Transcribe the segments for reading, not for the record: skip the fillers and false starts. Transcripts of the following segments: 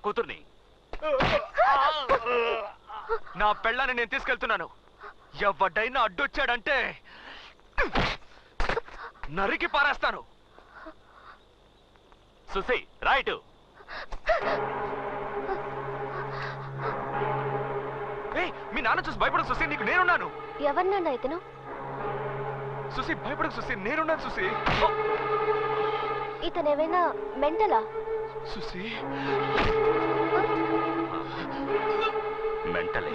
కూతుర్ని. నా పెళ్ళాన్ని నేను తీసుకెళ్తున్నాను. ఎవడైనా అడ్డొచ్చాడంటే నరికి పారేస్తాను. సుసి రైట్. మీ నాన్న చూసి భయపడకు సుసి, నీకు నేనున్నాను. ఎవరినన్నా ఇతను? సుసి భయపడకు సుసి, నేనున్నాను సుసి. ఇతనేమైనా మెంటలా? సుసి మెంటలే.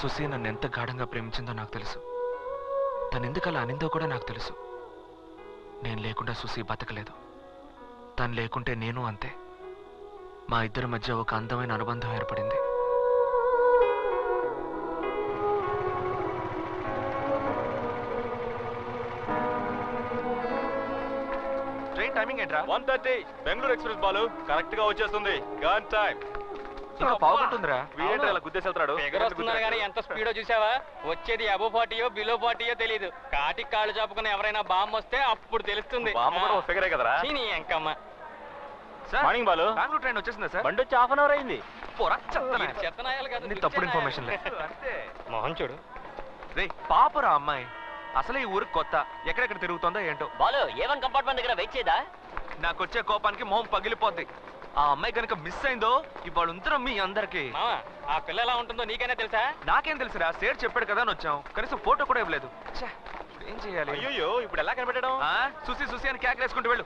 సుసి నన్ను ఎంత గాఢంగా ప్రేమించిందో నాకు తెలుసు. తను ఎందుకు అలా అనిందో కూడా నాకు తెలుసు. నేను లేకుండా సుసి బతకలేదు. తను లేకుంటే నేను అంతే. మా ఇద్దరి మధ్య ఒక అందమైన అనుబంధం ఏర్పడింది. ట్రైన్ టైమింగ్ ఏంట్రా? 1:30 బెంగళూరు ఎక్స్ప్రెస్ బాలు కరెక్ట్ గా వచ్చేస్తుంది. Gun time. పావుతుందిరా. వీడేంట్రా ఇలా గుద్దేసేళ్తాడు? ఎగరొస్తున్నారు కానీ ఎంత స్పీడో చూసావా? వచ్చేది అబో 40యో బిలో 40యో తెలియదు. కాటికి కాళ్ళు చాపుకుని ఎవరైనా బాంబు వస్తే అప్పుడు తెలుస్తుంది. బాంబు కూడా ఫిగరే కదరా. ఎంకమ్మ. మార్నింగ్ బాలు. బెంగళూరు ట్రైన్ వచ్చేసిందా సార్? బండి వచ్చి హాఫ్ అన్ అవర్ అయింది. చెత్తనాయాలు కదా. తప్పుడు ఇన్ఫర్మేషన్ లే. మోహన్ చూడు. రే పాపరా అమ్మాయి. అసలు ఈ ఊరికి కొత్త. ఎక్కడెక్కడ తిరుగుతుందో ఏంటో. బాలు ఏవన్ కంపార్ట్మెంట్ దగ్గర వెయిట్ చేయదా? నాకు వచ్చే కోపానికి మొహం పగిలిపోద్ది. ఆ అమ్మాయి కనుక మిస్ అయిందో ఇవాళ ఉంతరం మీ అందరికి. ఆ పిల్ల ఎలా ఉంటుందో నీకైనా తెలుసా? నాకేం తెలుసురా, సేర్ చెప్పాడు కదా అని వచ్చాం. కనీసం ఫోటో కూడా ఇవ్వలేదు. ఏం చేయాలి? అయ్యో ఇప్పుడు ఎలా కనిపెట్టడం? సుసి సుసి అని కేకలేసుకుంటూ వెళ్ళు.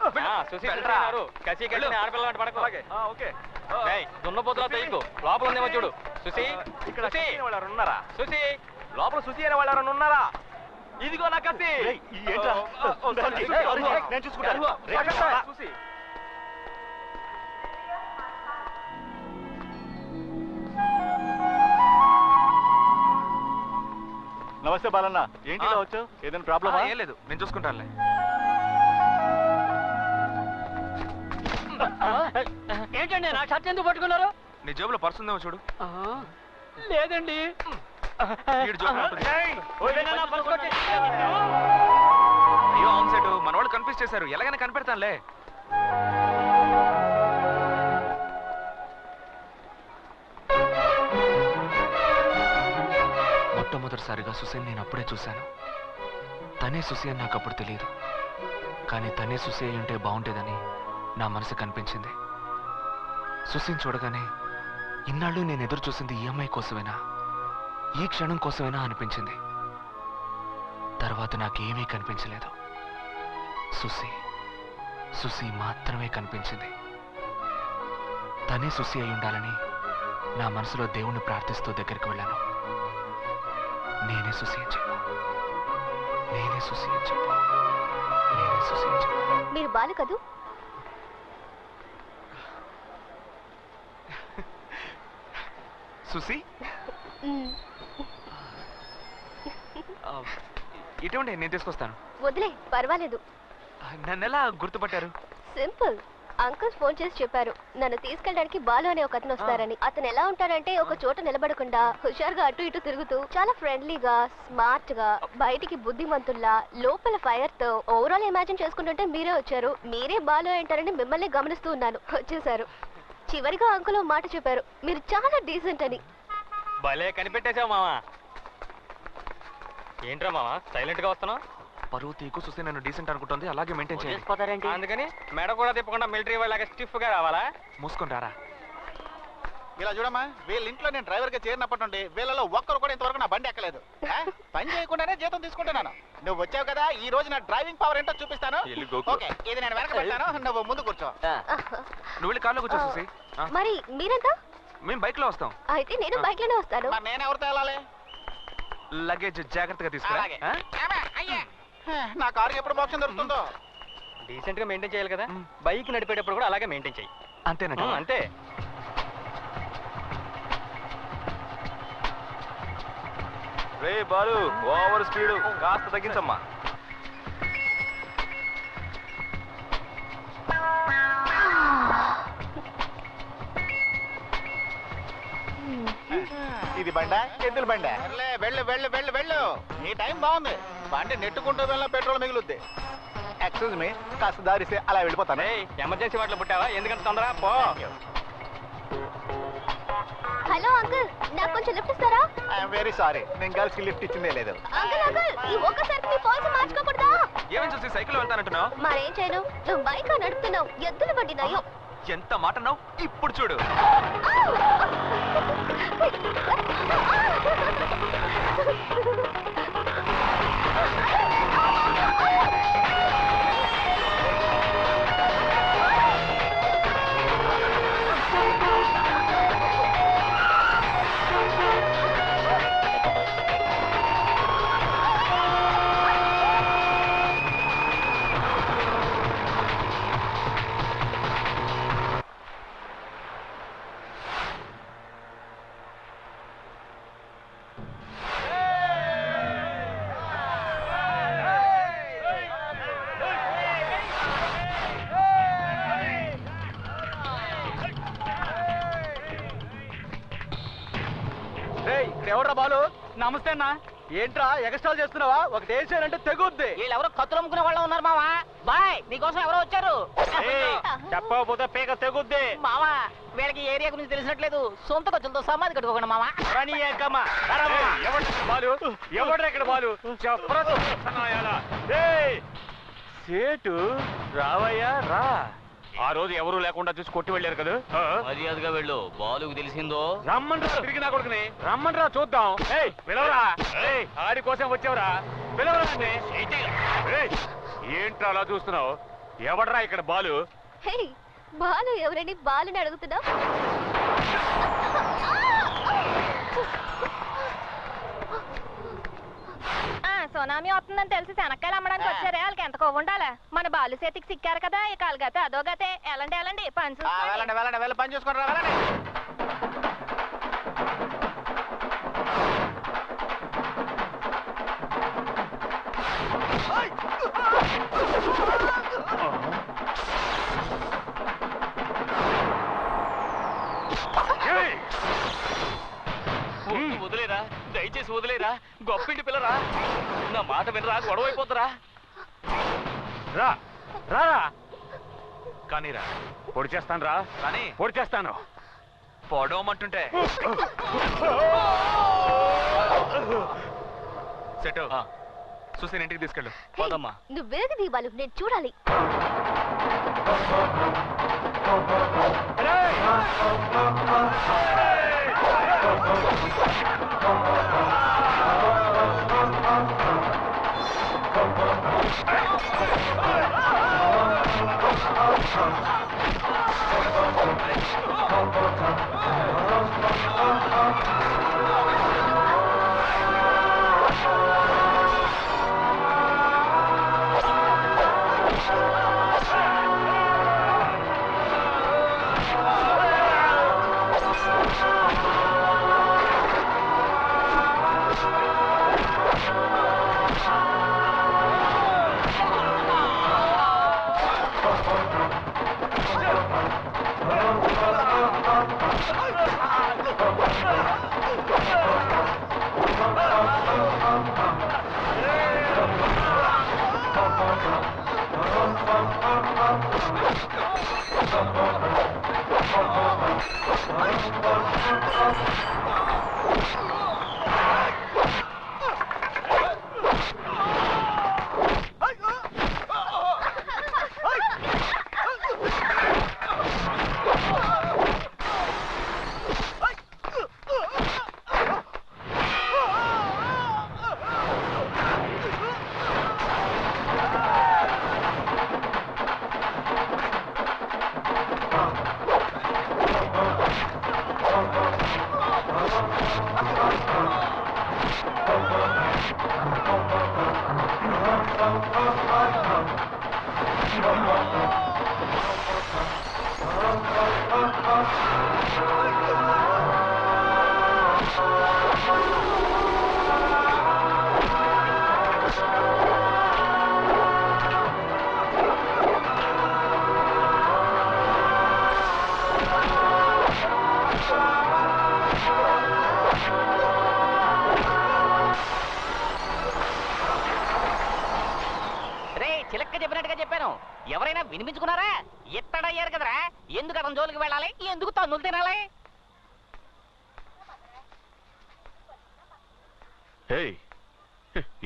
కసి కసి ఆడపిల్ల పడకు. ఓకే. దున్నపోతులా తెయ్యకు. లోపల ఉందేమో చూడు. సుసి ఇక్కడ వాళ్ళు ఉన్నారా? సుసి లోపల సుసి అనే వాళ్ళు ఉన్నారా? ఇదిగో నా కసి. ఏంట్రా? నేను చూసుకుంటాను. సుసి నమస్తే బాలన్న. ఏంటి ఇలా వచ్చావు? ఏదైనా ప్రాబ్లమా? ఏం లేదు, నేను చూసుకుంటానులే. ఏంటండి నా షర్ట్ ఎందుకు పట్టుకున్నారు? నీ జేబులో పర్స్ ఉందేమో చూడు. లేదండి. అయ్యో అవును సెట్, మన వాళ్ళు కన్ఫ్యూజ్ చేశారు. ఎలాగైనా కనిపెడతానులే. మొట్టమొదటిసారిగా సుసేన్ నేను అప్పుడే చూశాను. తనే సుసి అని నాకు అప్పుడు తెలియదు. కానీ తనే సుసి అయి ఉంటే బాగుంటేదని నా మనసు కనిపించింది. సుసిని చూడగానే ఇన్నాళ్ళు నేను ఎదురు చూసింది ఈ అమ్మాయి కోసమేనా, ఈ క్షణం కోసమేనా అనిపించింది. తర్వాత నాకేమీ కనిపించలేదు. సుసి సుసి మాత్రమే కనిపించింది. తనే సుసి అయి ఉండాలని నా మనసులో దేవుణ్ణి ప్రార్థిస్తూ దగ్గరికి వెళ్ళాను. నేనే సుసి అని చెప్పు, నేనే సుసి అని చెప్పు, నేనే సుసి అని చెప్పు. మీరు బాలు కదూ? సుసి ఇటువంటి నేను తీసుకొస్తాను. వదిలే, పర్వాలేదు. నన్ను ఎలా గుర్తుపట్టారు? సింపుల్. అంకుల్ ఫోన్ చేసి చెప్పారు నన్ను తీసుకెళ్ళడానికి బాలు అనే ఒక అతను వస్తారని. అతను ఎలా ఉంటాడంటే ఒక చోట నిలబడకుండా హుషారుగా అటు ఇటు తిరుగుతూ చాలా ఫ్రెండ్లీగా, స్మార్ట్ గా, బయటికి బుద్ధిమంతుల్లా, లోపల ఫైర్ తో. ఓవరాల్ ఇమాజిన్ చేసుకుంటుంటే మీరే వచ్చారు. మీరే బాలు అంటారని మిమ్మల్ని గమనిస్తూ ఉన్నాను. వచ్చేసారు. చివరిగా అంకుల్ మాట చెప్పారు, మీరు చాలా డీసెంట్ అని. భలే కనిపెట్టేశావు మావా. ఏంట్రా మావా సైలెంట్ గా వస్తున్నావు? పరువు తీకు చూస్తే నన్ను డీసెంట్ అనుకుంటుంది, అలాగే మెయింటైన్ చేయాలి. అందుకని మెడ కూడా తిప్పకుండా మిలిటరీ వాళ్ళగా స్టిఫ్ గా రావాలా? మూసుకుంటారా? ఇలా చూడమ్మా, వీళ్ళ ఇంట్లో నేను డ్రైవర్ గా చేరినప్పటి నుండి వీళ్ళలో ఒక్కరు కూడా ఇంతవరకు నా బండి ఎక్కలేదు. పని చేయకుండానే జీతం తీసుకుంటున్నాను. నువ్వు వచ్చావు కదా, ఈ రోజు నా డ్రైవింగ్ పవర్ ఏంటో చూపిస్తాను. ఓకే, ఇది నేను వెనక పెడతాను, నువ్వు ముందు కూర్చో. నువ్వు వెళ్ళి కార్లో కూర్చో సుసి. మరి మీరెంత? మేము బైక్ లో వస్తాం. అయితే నేను బైక్ లోనే వస్తాను. నేను ఎవరితో వెళ్ళాలి? లగేజ్ జాగ్రత్తగా తీసుకురా. నా కారు ఎప్పుడు మోక్షం దొరుకుతుందో. డీసెంట్ గా మెయింటైన్ చేయాలి కదా. బైక్ నడిపేటప్పుడు కూడా అలాగే మెయింటైన్ చేయి. అంతేనా? అంతే. రే బాలు, ఓవర్ స్పీడ్ కాస్త తగ్గించమ్మా. ఇది బండ ఎద్దుల బండ. వెళ్ళు వెళ్ళు వెళ్ళు వెళ్ళు, నీ టైం బాగుంది. బండి నెట్టుకుంటూ వెళ్ళిన పెట్రోల్ మిగులుద్ది. ఎక్స్క్యూజ్ మీ, కాస్త దారిస్తే అలా వెళ్ళిపోతాను. ఎమర్జెన్సీ వాటిలో పుట్టావా? ఎందుకంత తొందర? పో. హలో అంకుల్, నాకు కొంచెం లిఫ్ట్ ఇస్తారా? ఐఎమ్ వెరీ సారీ, నేను గర్ల్స్ కి లిఫ్ట్ ఇచ్చిందే లేదు. అంకుల్ అంకుల్, ఈ ఒక్కసారి మీ పాలసీ మార్చుకోకూడదా? ఏమని చూసి సైకిల్ వెళ్తానంటున్నావు? మరేం చేయను, నువ్వు బైక్ నడుపుతున్నావు, ఎద్దుల బండి నయం. ఎంత మాట అన్నావు? ఇప్పుడు చూడు. ఎవడ్రా బాలు? నమస్తే అన్న. ఏంట్రా ఎగస్ట్రాల్ చేస్తున్నావా? ఒక దేశాలంటే తెగుద్ది. వీళ్ళెవరో కత్తులు అమ్ముకునే వాళ్ళు ఉన్నారు మావా. బాయ్, నీకోసం ఎవరో వచ్చారు. చెప్పకపోతే పీక తెగుద్ది. మావా, వీళ్ళకి ఏరియా గురించి తెలిసినట్లేదు. సొంత ఖర్చులతో సమాధి కట్టుకోకుండా మావా. బాలు ఎవడ్రా ఇక్కడ బాలు? సేటు రావయ్యా రా. ఆ రోజు ఎవరు లేకుండా చూసి కొట్టి వెళ్ళారు కదా. మర్యాదగా వెళ్ళు, బాలుకు తెలిసిందో. రమ్మంటారా తిరిగి నా కొడుకుని? రమ్మంటారా చూద్దాం. పిలవరా, ఆడి కోసం వచ్చావురా, పిలవరా. ఏంట్రా అలా చూస్తున్నావు? ఎవడ్రా ఇక్కడ బాలు? హే, బాలు ఎవరని బాలుని అడుగుతున్నా? సునామీ వస్తుందని తెలిసి శనక్కాయలు అమ్మడానికి వచ్చారే, వాళ్ళకి ఎంత కొవ్వు ఉండాలి. మన బాలు చేతికి సిక్కారు కదా, ఇక అలాగతే అదోగతే. ఎలాంటి ఎలాంటి పని వెళ్ళండి వెళ్ళండి వెళ్ళి పని చూసుకుంటారా, వెళ్ళండి. వదిలేరా, దయచేసి వదిలేరా. గొప్పింటి పిల్లరా, నా మాట వినరా, గొడవ అయిపోతురా. రా రా కానీ రా, పొడి చేస్తాను రా, కానీ పొడి చేస్తాను. పొడవమంటుంటే సెట్ చూసి ఇంటికి తీసుకెళ్ళు. హే, నువ్వు వేగది బాలు, నేను చూడాలి. వినిపించుకున్నారా? ఎత్తడయ్యారు కదరా, ఎందుకు అతని జోలికి వెళ్ళాలి, ఎందుకు తన్నులు తినాలి?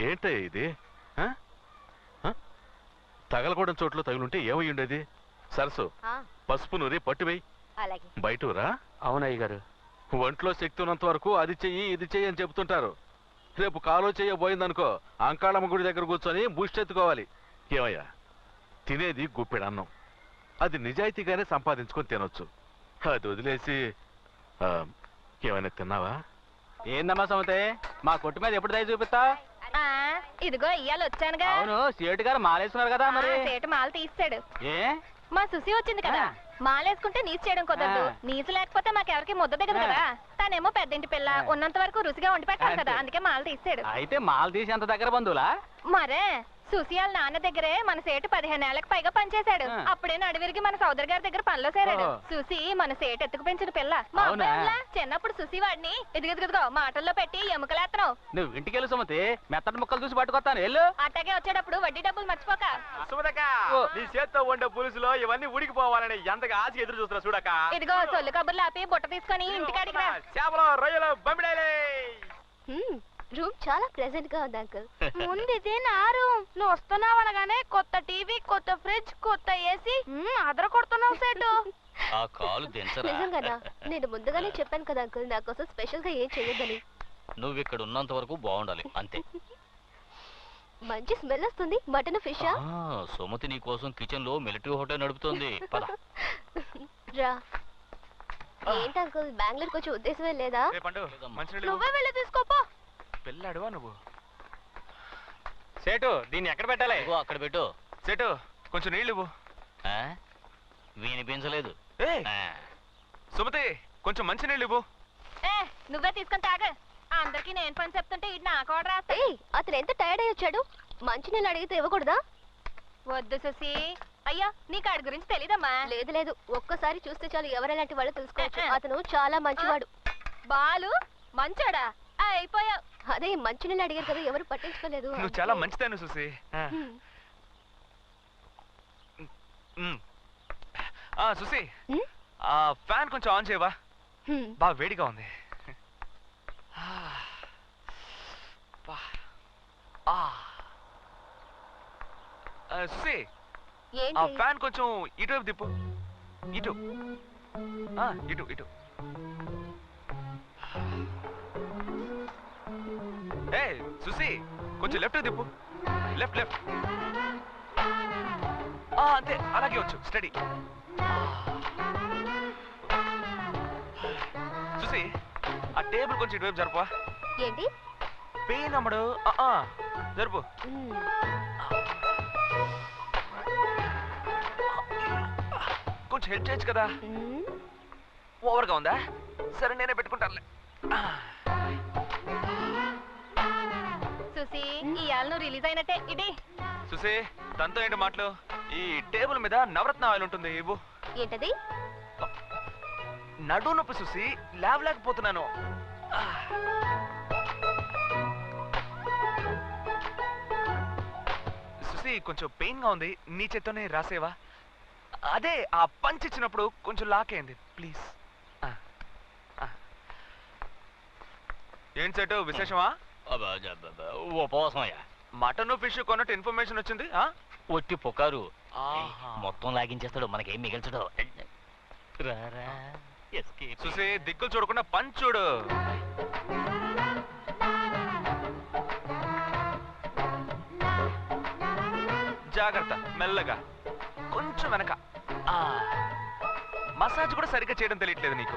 ఏంటే ఇది? తగలకూడని చోట్ల తగులుంటే ఏమై ఉండేది? సరసు పసుపు నూరి పట్టువేయి. బయటరా. అవునయ్య గారు. ఒంట్లో శక్తి ఉన్నంత వరకు అది చెయ్యి ఇది చెయ్యి అని చెప్తుంటారు. రేపు కాలో చెయ్యబోయిందనుకో అంకాళమ్మ గుడి దగ్గర కూర్చొని బూస్టెత్తుకోవాలి. ఏమయ్యా, తినేది గుప్పెడన్నం, అది నిజాయితీగానే సంపాదించుకొని తినొచ్చు. అది వదిలేసి ఏమైనా తిన్నావా? ఏందమ్మా సమతే, మా కొట్టు మీద ఎప్పుడు దయ చూపిస్తా? ఇదిగో ఇయ్యాలి వచ్చానుగా. అవును, సేటు గారు మాలేస్తున్నారు కదా మరి. సేటు మాల తీస్తాడు. ఏ మా సుసి వచ్చింది కదా, మాలేసుకుంటే నీసు చేయడం కుదరదు. నీసు లేకపోతే మాకెవరికి ముద్ద దిగదు కదా. తనేమో పెద్దింటి పిల్ల, ఉన్నంత వరకు రుచిగా వండి పెట్టాలి కదా, అందుకే మాల తీస్తాడు. అయితే మాల తీసి అంత దగ్గర బంధువులా? మరే సుశీల్ నాన్న దగ్గరే మన సేటు 15 ఏళ్లకు పైగా పనిచేశాడు. అప్పుడే నడివిరిగి మన సోదరు గారి దగ్గర పనిలో చేరాడు. సుసి మన సేటు ఎత్తుకు పెంచిన పిల్ల. మా అబ్బాయిలా చిన్నప్పుడు సుసి వాడిని ఇదిగో మాటల్లో పెట్టి ఎముకలేస్తున్నావు. నువ్వు ఇంటికెళ్ళు సుమతి, మెత్తటి ముక్కలు చూసి పట్టుకొస్తాను. వెళ్ళు. అట్టాగే వచ్చేటప్పుడు వడ్డీ డబ్బులు మర్చిపోక. సుమతక్క, నీ చేత్తో వండే పులుసులో ఇవన్నీ ఉడికిపోవాలని ఎంతగా ఆశ ఎదురు చూస్తున్నా చూడక. ఇదిగో సొల్లు కబుర్లు ఆపి బుట్ట తీసుకొని ఇంటికాడికి రా. చేపలు, రొయ్యలు, బొమ్మిడాయలే. రూమ్ చాలా ప్లెజెంట్ గా ఉంది అంకుల్. ముందు ఇదే నా రూమ్. నువ్వు వస్తున్నావు అనగానే కొత్త టీవీ, కొత్త ఫ్రిడ్జ్, కొత్త ఏసీ అదర కొడుతున్నావు సేటు. ఆ కాలు దించరా. నిజంగానా? నేను ముందుగానే చెప్పాను కదా అంకుల్, నా కోసం స్పెషల్ గా ఏం చేయొద్దని. నువ్వు ఇక్కడ ఉన్నంత వరకు బాగుండాలి అంతే. మంచి స్మెల్ వస్తుంది. మటన్ ఫిషా? సుమతి నీ కోసం కిచెన్ లో మిలిటరీ హోటల్ నడుపుతోంది. రా. ఏంటి అంకుల్, బెంగళూరుకి వచ్చే ఉద్దేశమే లేదా? నువ్వే వెళ్ళి తీసుకోపో. పెళ్ళాడువా నువ్వు? సేటు దీన్ని ఎక్కడ పెట్టాలి? అక్కడ పెట్టు. సేటు కొంచెం నీళ్ళు ఇవ్వు. వినిపించలేదు. సుమతి కొంచెం మంచి నీళ్ళు ఇవ్వు. నువ్వే తీసుకొని తాగ. అందరికి నేను పని చెప్తుంటే ఇటు నాకు ఆర్డర్ రాస్తా. అతను ఎంత టైర్డ్ అయ్యి వచ్చాడు, మంచి నీళ్ళు అడిగితే ఇవ్వకూడదా? వద్దు సుసి. అయ్యో నీకు ఆడి గురించి తెలీదమ్మా. లేదు, ఒక్కసారి చూస్తే చాలు ఎవరెలాంటి వాళ్ళు తెలుసుకోవచ్చు. అతను చాలా మంచివాడు. బాలు మంచోడా? అయిపోయావు. అదే మంచి నీళ్ళు అడిగారు కదా, ఎవరు పట్టించుకోలేదు. నువ్వు చాలా మంచిదాన్ని చూసి. సుసి, ఆ ఫ్యాన్ కొంచెం ఆన్ చేయవా? బాగా వేడిగా ఉంది. సుసి, ఆ ఫ్యాన్ కొంచెం ఇటువైపు తిప్పు. ఇటు ఇటు ఇటు. సుసి కొంచెం లెఫ్ట్ తిప్పు. Left left. అంతే, అలాగే వచ్చు. స్టడీ. సుసి, ఆ టేబుల్ కొంచెం ఇటువైపు జరుపు. ఏంటి పెయిన్ అమ్మడు? జరుపు. కొంచెం హెల్ప్ చేయొచ్చు కదా. ఓవర్గా ఉందా? సరే నేనే పెట్టుకుంటానులే. సుసి, ఇవాళ నువ్వు రిలీజ్ అయినట్టే. ఇది సుసి, తనతో ఏంటి మాటలు? ఈ టేబుల్ మీద నవరత్న ఆయిల్ ఉంటుంది, ఇవ్వు. ఏంటది? నడు నొప్పి సుసి, లేవలేకపోతున్నాను. సుసి కొంచెం పెయిన్ గా ఉంది, నీ చేత్తోనే రాసేవా? అదే ఆ పంచ్ ఇచ్చినప్పుడు కొంచెం లాక్ అయింది, ప్లీజ్. ఏంటి సెటు విశేషమా? ఉపవాసమయ్యా. మటన్ ఫిష్ కొన్నట్టు ఇన్ఫర్మేషన్ వచ్చింది. ఒట్టి పొకారు మొత్తం లాగించేస్తాడు, మనకేం మిగల్చడు. చూసి దిక్కులు చూడకుండా పంచ్ చూడు. జాగ్రత్త, మెల్లగా కొంచెం వెనక. మసాజ్ కూడా సరిగ్గా చేయడం తెలియట్లేదు నీకు.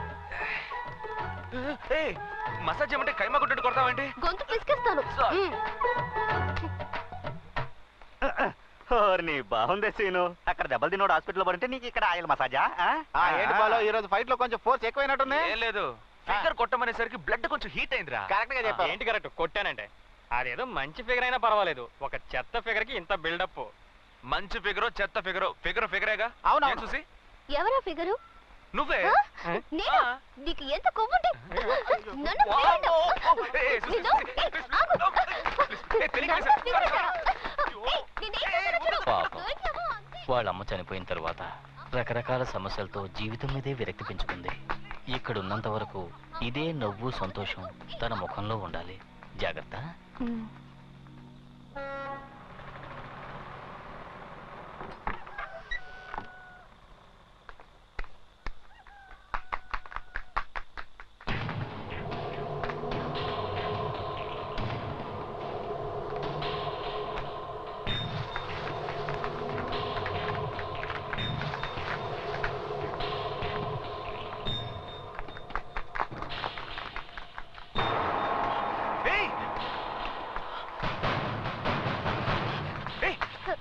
మసాజ్ ఏమంటే కైమా కొట్టు కొడతావేంటి? గొంతు పిసికేస్తాను. బాగుందే సీను. అక్కడ దెబ్బలు తినోడు హాస్పిటల్ పడితే నీకు ఇక్కడ ఆయిల్ మసాజా? ఏంటి బాలో, ఈ రోజు ఫైట్ లో కొంచెం ఫోర్స్ ఎక్కువైనట్టుంది. ఏం లేదు, ఫిగర్ కొట్టమనేసరికి బ్లడ్ కొంచెం హీట్ అయిందిరా. కరెక్ట్ గా చెప్పావు. ఏంటి కరెక్ట్? కొట్టానంటే అదేదో మంచి ఫిగర్ అయినా పర్వాలేదు, ఒక చెత్త ఫిగర్ కి ఇంత బిల్డప్. మంచి ఫిగరో చెత్త ఫిగరో, ఫిగరేగా. అవునా చూసి? ఎవరా ఫిగరు? నువ్వే. నేనా? నీకు ఎంత కొవ్వుంటే నన్ను వాళ్ళమ్మ చనిపోయిన తర్వాత రకరకాల సమస్యలతో జీవితం మీదే విరక్తి పెంచుకుంది. ఇక్కడున్నంత వరకు ఇదే నవ్వు సంతోషం తన ముఖంలో ఉండాలి. జాగ్రత్త.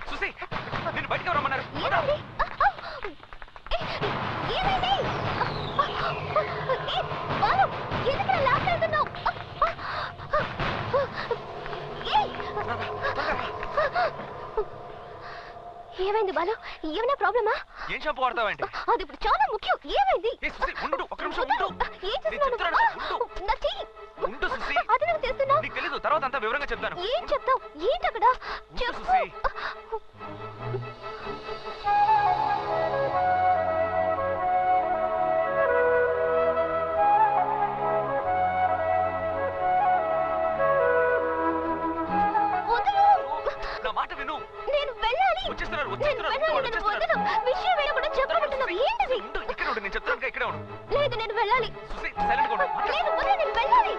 సుసి, నేను బయటకు రమ్మన్నారు. ఏమైంది బాలు? ఏమైనా ప్రాబ్లమా? ఏం షాంపూ వాడతావంటే? అది ఇప్పుడు చాలా ముఖ్యం. ఏమైంది? ఉండు, ఒక్క నిమిషం ఉండు. ఏం చేస్తున్నావు? నా చెయ్యి. ఉండు సుసి. అది నాకు చేస్తున్నావు. నీకు తెలీదు, తర్వాత అంతా వివరంగా చెప్తాను. ఏం చెప్తావు? ఏంటి అక్కడ? ఉండు సుసి. నా మాట విను. నేను వెళ్ళాలి. వచ్చేస్తున్నారు. విషయం వేయకుండా చెప్పబడుతున్నావు. ఏంటిది? ఉండు, ఇక్కడ ఉండు. నేను చెప్తాను, ఇక్కడే ఉండు. లేదు, నేను వెళ్ళాలి. సుసి, సైలెంట్ గా ఉండు. లేదు, నేను వెళ్ళాలి.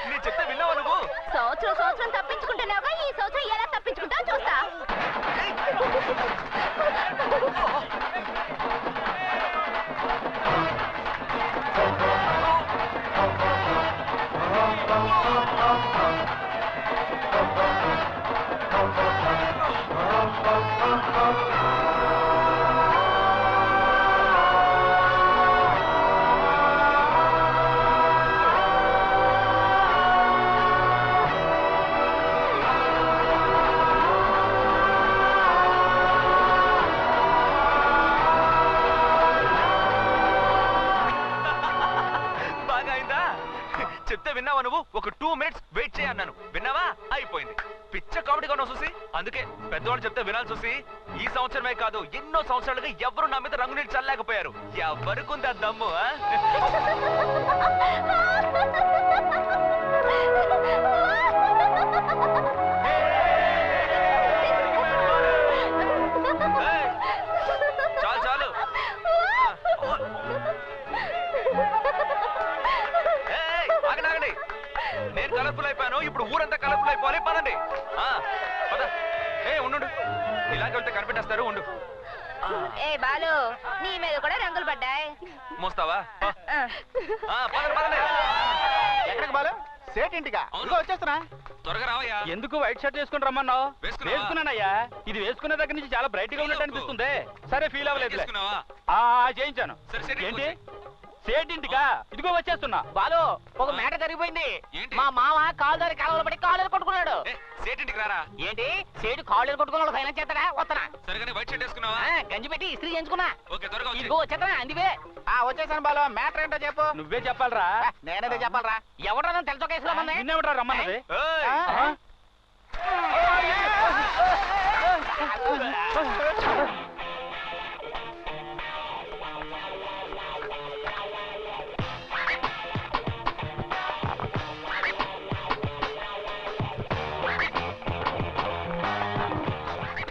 నీ చెప్తే విన్నావా నువ్వు? సంవత్సరం తప్పించుకుంటున్నావుగా, ఈ సంవత్సరం ఎలా తప్పించుకుంటావు చూస్తా. చెప్తే విన్నావా నువ్వు? ఒక 2 minutes వెయిట్ చేయ అన్నాను. విన్నావా? అయిపోయింది. పిచ్చ కామెడీగా ఉన్నావు చూసి. అందుకే పెద్దవాళ్ళు చెప్తే వినాలి చూసి. ఈ సంవత్సరమే కాదు, ఎన్నో సంవత్సరాలుగా ఎవరు నా మీద రంగు నీళ్ళు చల్లలేకపోయారు. ఎవరికుంది ఆ దమ్ము? చాలు చాలు. ఆగండి, నేను కలర్ఫుల్ అయిపోయాను, ఇప్పుడు ఊరంతా కలర్ఫుల్ అయిపోవాలి. పదండి. పద. ఉండు, ఇలాగ వెళ్తే కనిపెట్టేస్తారు. ఉండు. ఏ బాలు, నీ మీద కూడా రంగులు పడ్డాయి. మోస్తావా? పదండి పదండి. ఎక్కడికి బాలు? సేట్ ఇంటిగా? వచ్చేస్తున్నా. త్వరగా రావయ్యా. ఎందుకు వైట్ షర్ట్ వేసుకుని రమ్మన్నావు? వేసుకున్నానయ్యా. ఇది వేసుకునే దగ్గర నుంచి చాలా బ్రైట్ గా ఉన్నట్టు అనిపిస్తుంది. సరే, ఫీల్ అవ్వలేదు. చేయించాను. ఏంటి సేటింటికా? ఇదిగో వచ్చేస్తున్నా. బాలు, ఒక మేట జరిగిపోయింది. మా మామ కాలు దారి కాలువలో పడి కాళ్ళు కొట్టుకున్నాడు. సేటింటికి రారా. ఏంటి సేటు కాళ్ళు కొట్టుకున్నాడు? ఫైనాన్స్ చేస్తాడా? వస్తానా? సరిగానే వైట్ షర్ట్ వేసుకున్నావా? గంజి పెట్టి ఇస్త్రీ చేయించుకున్నా. ఓకే, త్వరగా ఇదిగో వచ్చేస్తానా? అందువే వచ్చేసాను బాలు. మ్యాటర్ ఏంటో చెప్పు. నువ్వే చెప్పాలరా. నేనేదే చెప్పాలరా? ఎవడన్నా తెలుసో కేసులో మంది నిన్నెవడరా రమ్మన్నది?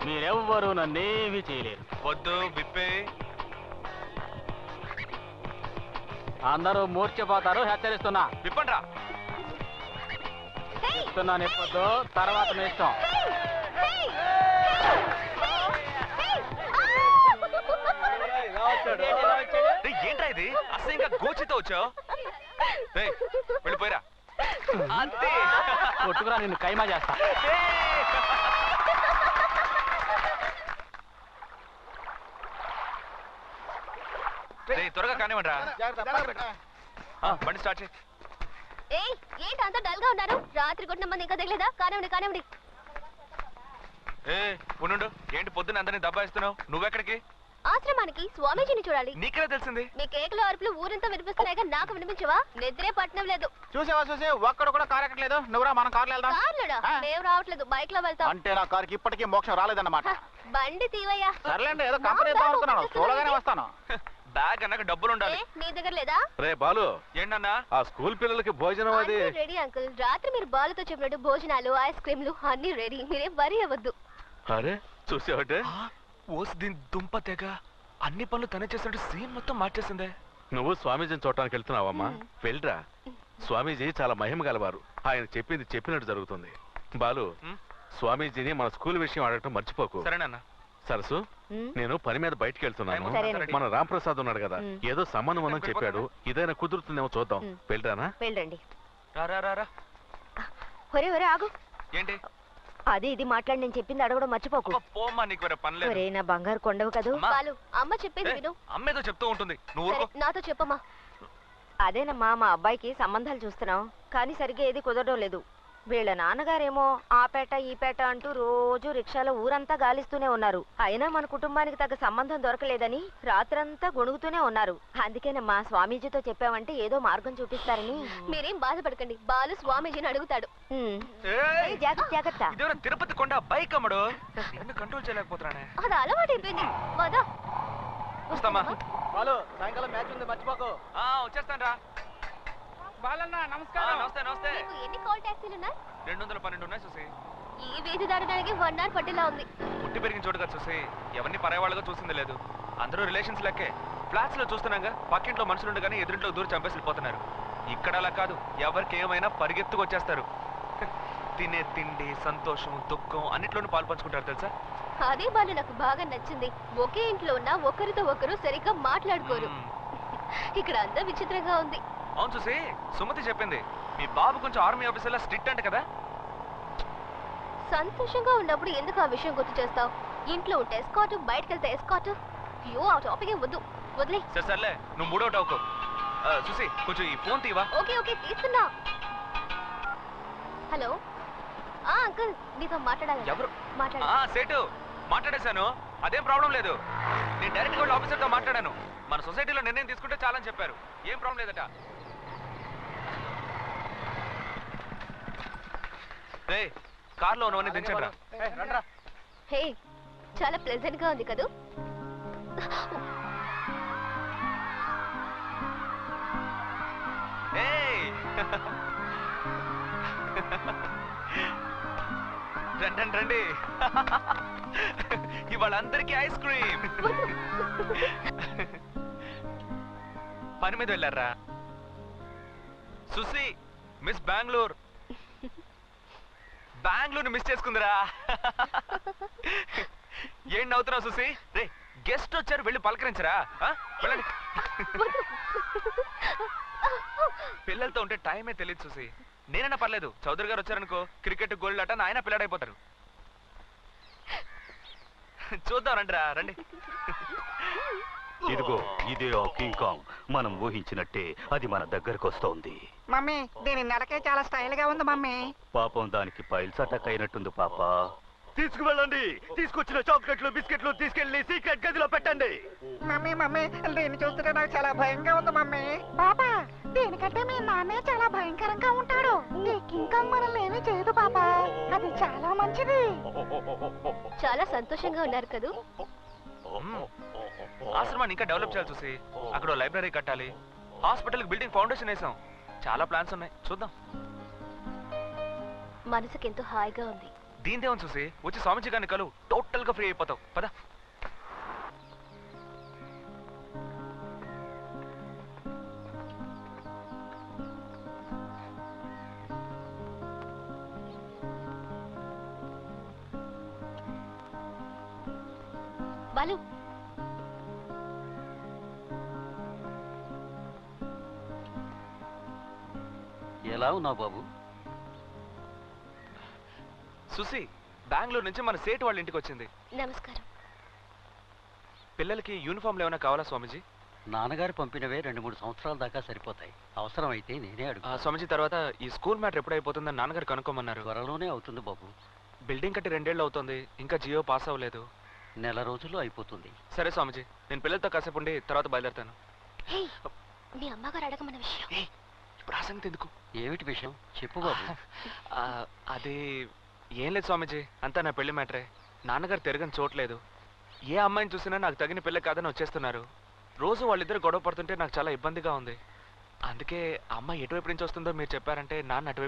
మీరెవ్వరూ నన్నేమీ చేయలేరు. వద్దు, విప్పే. అందరూ మూర్చిపోతారు. హెచ్చరిస్తున్నా. విప్పండ్రా. చెప్తున్నాను, చెప్పొద్దు. తర్వాత మీ ఇష్టం. ఏంట్రా ఇది? అసహ్యంగా గోచితో వచ్చావు. వెళ్ళిపోయిరా. అంతే. కొట్టుకురా, నిన్ను కైమా చేస్తా. త్వరగా కానివ్వండి. బండి స్టార్ట్ చేయి. ఏంటి అంత డల్ గా ఉన్నారు? రాత్రి కొట్టిన మంది ఇంకా తెలియదా? కానివ్వండి. ఉండు. ఏంటి పొద్దున్న అందరినీ దబ్బాయిస్తున్నావు? నువ్వెక్కడికి? ఆశ్రమానికి స్వామీజీని చూడాలి. నీకెలా తెలిసింది? మీ కేకలు అరుపులు ఊరంతా వినిపిస్తున్నాయిగా, నాకు వినిపించవా? నిద్రే పట్టణం లేదు. చూసేవా చూసి ఒక్కడు కూడా కారు ఎక్కట్లేదు. నువ్వురా మనం కార్లో వెళ్దాం. కార్లుడా? మేము రావట్లేదు, బైక్ లో వెళ్తాం. అంటే నా కారుకి ఇప్పటికీ మోక్షం రాలేదన్నమాట. బండి తీవయ్యా. సర్లేండి, ఏదో కంపెనీ ఇద్దాం అనుకున్నాను. చూడగానే వస్తాను. బ్యాగ్ అన్నాక డబ్బులు ఉండాలి. నీ దగ్గర లేదా? రే బాలు, ఏంటన్నా? ఆ స్కూల్ పిల్లలకి భోజనం అది రెడీ అంకుల్. రాత్రి మీరు బాలుతో చెప్పినట్టు భోజనాలు, ఐస్ క్రీమ్లు అన్ని రెడీ. మీరేం వరి అవ్వద్దు. అరే చూసావటే, ఓసి దీని దుంప తెగ అన్ని పనులు తనే చేసినట్టు సీన్ మొత్తం మార్చేసిందే. నువ్వు స్వామీజీని చూడటానికి వెళ్తున్నావమ్మా? వెళ్ళరా. స్వామీజీ చాలా మహిమ గలవారు. ఆయన చెప్పింది చెప్పినట్టు జరుగుతుంది. బాలు, స్వామీజీని మన స్కూల్ విషయం అడగటం మర్చిపోకు. సరేనన్నా. సరసు, నేను పని మీద బయటికి వెళ్తున్నాను. సరేనండి. మన రాంప్రసాద్ ఉన్నాడు కదా, ఏదో సంబంధం అని చెప్పాడు. ఇదైనా కుదురుతుందేమో చూద్దాం. వెళ్ళరానా? వెళ్ళండి. రా. ఒరే ఒరే ఆగు. ఏంటి? అది ఇది మాట్లాడి నేను చెప్పింది అడగడం మర్చిపోకు. పోమ్మా, నీకు వేరే పని లేదు. ఒరే నా బంగారు కొండవు కదూ. బాలు, అమ్మ చెప్పేది విను. అమ్మేదో చెప్తూ ఉంటుంది, నువ్వు సరే, నాతో చెప్పమ్మా. అదేనమ్మా, మా అబ్బాయికి సంబంధాలు చూస్తున్నాం, కానీ సరిగ్గా ఏది కుదరడం లేదు. వీళ్ళ నాన్నగారేమో ఆ పేట ఈ పేట అంటూ రోజు రిక్షాలో ఊరంతా గాలిస్తూనే ఉన్నారు. అయినా మన కుటుంబానికి తగ్గ సంబంధం దొరకలేదని రాత్రంతా గొణుగుతూనే ఉన్నారు. అందుకేనమ్మా స్వామీజీతో చెప్పామంటే ఏదో మార్గం చూపిస్తారని. మీరేం బాధపడకండి, బాలు స్వామీజీని అడుగుతాడు. జాగ్రత్త. ఇదేమైనా తిరుపతి కొండ బైక్ అమ్మడు, నన్ను కంట్రోల్ చేయలేకపోతున్నానే. అది అలవాటు అయిపోయింది. వదా వస్తామా? బాలు, సాయంకాలం మ్యాచ్ ఉంది, మర్చిపోకు. వచ్చేస్తాను రా. బాలన్న నమస్కారం. నమస్తే. నీకు ఎన్ని కాల్ ట్యాక్సీలు ఉన్నాయి? 212 ఉన్నాయి చూసి. ఈ వీధి దాటడానికి 1 hour పట్టేలా ఉంది. పుట్టి పెరిగిన చోటుగా చూసి ఎవరిని పరాయవాళ్ళగా చూసింది లేదు. అందరూ రిలేషన్స్ లెక్కే. ఫ్లాట్స్ లో చూస్తున్నాగా పక్కింట్లో మనుషులుండు కానీ ఎదురింట్లో దూరం చంపేసి వెళ్ళిపోతున్నారు. ఇక్కడ అలా కాదు, ఎవరికి ఏమైనా పరిగెత్తుకు వచ్చేస్తారు. తినే తిండి, సంతోషం, దుఃఖం అన్నిట్లోనూ పాల్పంచుకుంటారు తెలుసా. అదే బాలు నాకు బాగా నచ్చింది. ఒకే ఇంట్లో ఉన్న ఒకరితో ఒకరు సరిగ్గా మాట్లాడుకోరు. ఇక్కడ అంతా విచిత్రంగా ఉంది. అవును చూసి, సుమతి చెప్పింది మీ బాబు కొంచెం ఆర్మీ ఆఫీసర్లా స్ట్రిక్ట్ అంట కదా. సంతోషంగా ఉన్నప్పుడు ఎందుకు ఆ విషయం గుర్తు చేస్తావు? ఇంట్లో ఉంటే ఎస్కాట్, బయటకు వెళ్తే ఎస్కాట్. అయ్యో, ఆ టాపిక్ వద్దు, వదిలే. సర్లే, నువ్వు మూడో అవుకో. చూసి కొంచెం ఈ ఫోన్ తీవా. ఓకే తీస్తున్నా. హలో అంకుల్, మీతో మాట్లాడాలి. ఎవరు? మాట్లాడాలి. సేటు మాట్లాడేశాను, అదేం ప్రాబ్లం లేదు. నేను డైరెక్ట్ గా ఆఫీసర్తో మాట్లాడాను. మన సొసైటీలో నిర్ణయం తీసుకుంటే చాలని చెప్పారు. ఏం ప్రాబ్లం లేదట. రే, కార్లో ఉన్నవన్నీ దించండి రా. హే, చాలా ప్లెజెంట్ గా ఉంది కదూ. రండి. ఇవాళ అందరికీ ఐస్ క్రీమ్. పని మీద వెళ్ళారా? సుసి మిస్ బెంగళూరు మిస్ చేసుకుందిరా. ఏం నవ్వుతున్నావు సుసి? రే, గెస్ట్ వచ్చారు, వెళ్ళి పలకరించరా. వెళ్ళండి. పిల్లలతో ఉంటే టైమే తెలియదు సుసి. నేనైనా పర్లేదు, చౌదరి గారు వచ్చారనుకో, క్రికెట్ గోల్డ్ ఆట ఆయన పిల్లాడైపోతారు. చూద్దాం రండి. ఇదిగో ఇదే ఆ కింగ్ కాంగ్. మనం ఊహించినట్టే అది మన దగ్గరకు వస్తోంది. మమ్మీ, దీని నడకే చాలా స్టైల్ గా ఉంది మమ్మీ. పాపం దానికి పైల్స్ అటాక్ అయినట్టుంది పాప. తీసుకువెళ్ళండి. తీసుకొచ్చిన చాక్లెట్లు బిస్కెట్లు తీసుకెళ్లి సీక్రెట్ గదిలో పెట్టండి. మమ్మీ, దీన్ని చూస్తుంటే నాకు చాలా భయంగా ఉంది మమ్మీ. పాపా, దీనికంటే మీ నాన్నే చాలా భయంకరంగా ఉంటాడు. ఈ కింగ్ కాంగ్ మనల్ని ఏమీ చేయదు పాపా. అది చాలా మంచిది. చాలా సంతోషంగా ఉన్నారు కదూ. ఆశ్రమాన్ని ఇంకా డెవలప్ చేయాలి చూసి. అక్కడ లైబ్రరీ కట్టాలి, హాస్పిటల్ బిల్డింగ్ ఫౌండేషన్ వేసాం. చాలా ప్లాన్స్ ఉన్నాయి, చూద్దాం. మనసుకి ఎంతో హాయిగా ఉంది. దీనిదేమని చూసి, వచ్చి స్వామిజీ గారిని కలు, టోటల్ గా ఫ్రీ అయిపోతావు. పద. బాలు, ఎలా ఉన్నావు బాబు? సుసి బెంగళూరు నుంచి మన సేటు వాళ్ళ ఇంటికి వచ్చింది. నమస్కారం. పిల్లలకి యూనిఫామ్లు ఏమైనా కావాలా స్వామిజీ? నాన్నగారు పంపినవే 2-3 సంవత్సరాల దాకా సరిపోతాయి. అవసరమైతే నేనే అడుగు. స్వామిజీ, తర్వాత ఈ స్కూల్ మ్యాటర్ ఎప్పుడు అయిపోతుందని నాన్నగారు కనుక్కోమన్నారు. త్వరలోనే అవుతుంది బాబు. బిల్డింగ్ కట్టి 2 ఏళ్ళు అవుతుంది, ఇంకా జియో పాస్ అవ్వలేదు. నెల రోజుల్లో అయిపోతుంది. సరే స్వామిజీ, నేను పిల్లలతో కాసేపు ఉండి తర్వాత బయలుదేరుతాను. హే, మీ అమ్మగారు అడగమన్న విషయం. ఇప్పుడు ఆ సంగతి ఎందుకు? ఏమిటి విషయం చెప్పు బాబు. అది ఏం లేదు స్వామిజీ, అంతా నా పెళ్లి మ్యాటరే. నాన్నగారు తిరగని చోట్లేదు. ఏ అమ్మాయిని చూసినా నాకు తగిన పిల్ల కాదని వచ్చేస్తున్నారు. రోజు వాళ్ళిద్దరు గొడవ పడుతుంటే నాకు చాలా ఇబ్బందిగా ఉంది. అందుకే అమ్మాయి ఎటువైపు నుంచి వస్తుందో మీరు చెప్పారంటే నాన్న అటువైపు